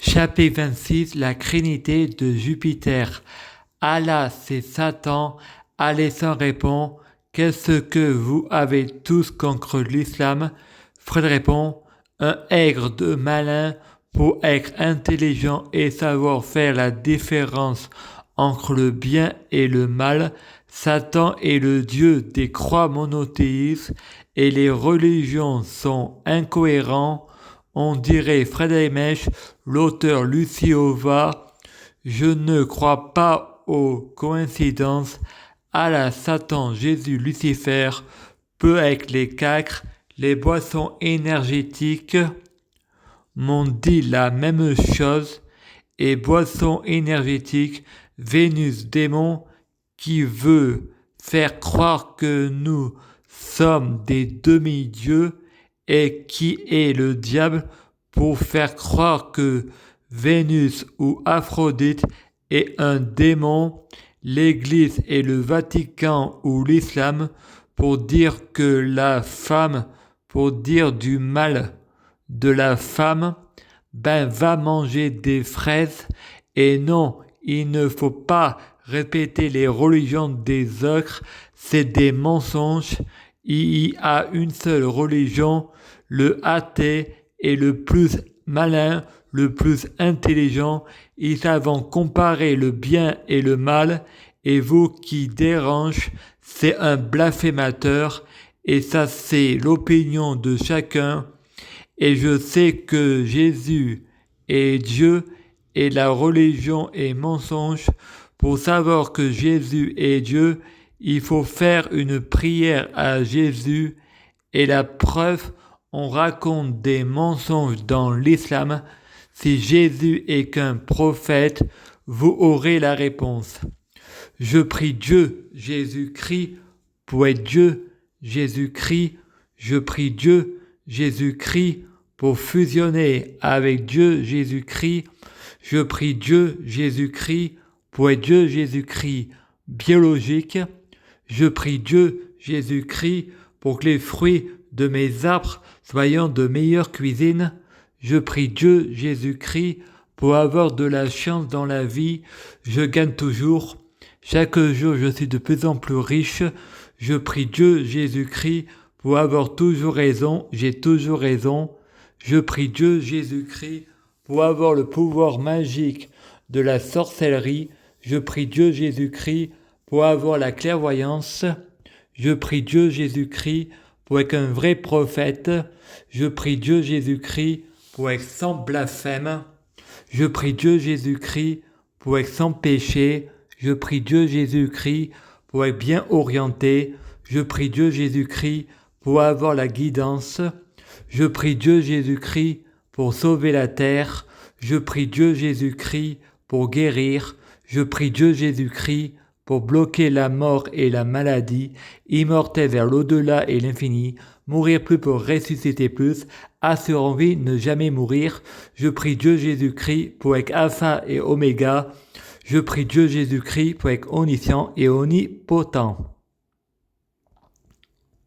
Chapitre 26, la trinité de Jupiter. Allah, c'est Satan. Alessandre répond, qu'est-ce que vous avez tous contre l'islam? Fred répond, un aigre de malin pour être intelligent et savoir faire la différence entre le bien et le mal. Satan est le dieu des croix monothéistes et les religions sont incohérentes. On dirait Frédéric Mèche, l'auteur Lucie Ova. Je ne crois pas aux coïncidences. Allah, Satan, Jésus, Lucifer, peu avec les cacres, les boissons énergétiques m'ont dit la même chose. Et boissons énergétiques, Vénus, démon, qui veut faire croire que nous sommes des demi-dieux et qui est le diable pour faire croire que Vénus ou Aphrodite est un démon, l'Église et le Vatican ou l'islam pour dire que la femme, pour dire du mal de la femme, va manger des fraises. Et non, il ne faut pas répéter les religions des autres, c'est des mensonges. Il y a une seule religion, le athée est le plus malin, le plus intelligent. Ils savent comparer le bien et le mal, et vous qui dérange, c'est un blasphémateur, et ça c'est l'opinion de chacun. Et je sais que Jésus est Dieu et la religion est mensonge. Pour savoir que Jésus est Dieu, il faut faire une prière à Jésus. Et la preuve, on raconte des mensonges dans l'islam. Si Jésus est qu'un prophète, vous aurez la réponse. Je prie Dieu, Jésus-Christ, pour être Dieu, Jésus-Christ. Je prie Dieu, Jésus-Christ, pour fusionner avec Dieu, Jésus-Christ. Je prie Dieu, Jésus-Christ, pour être Dieu, Jésus-Christ biologique. Je prie Dieu, Jésus-Christ, pour que les fruits de mes arbres soient de meilleure cuisine. Je prie Dieu, Jésus-Christ, pour avoir de la chance dans la vie. Je gagne toujours. Chaque jour, je suis de plus en plus riche. Je prie Dieu, Jésus-Christ, pour avoir toujours raison. J'ai toujours raison. Je prie Dieu, Jésus-Christ, pour avoir le pouvoir magique de la sorcellerie. Je prie Dieu, Jésus-Christ, pour avoir la clairvoyance. Je prie Dieu, Jésus-Christ, pour être un vrai prophète. Je prie Dieu, Jésus-Christ, pour être sans blasphème. Je prie Dieu, Jésus-Christ, pour être sans péché. Je prie Dieu, Jésus-Christ, pour être bien orienté. Je prie Dieu, Jésus-Christ, pour avoir la guidance. Je prie Dieu, Jésus-Christ, pour sauver la terre. Je prie Dieu, Jésus-Christ, pour guérir. Je prie Dieu, Jésus-Christ, pour bloquer la mort et la maladie, immortel vers l'au-delà et l'infini, mourir plus pour ressusciter plus, assurant vie, ne jamais mourir. Je prie Dieu, Jésus-Christ, pour être alpha et oméga. Je prie Dieu, Jésus-Christ, pour être omniscient et omnipotent.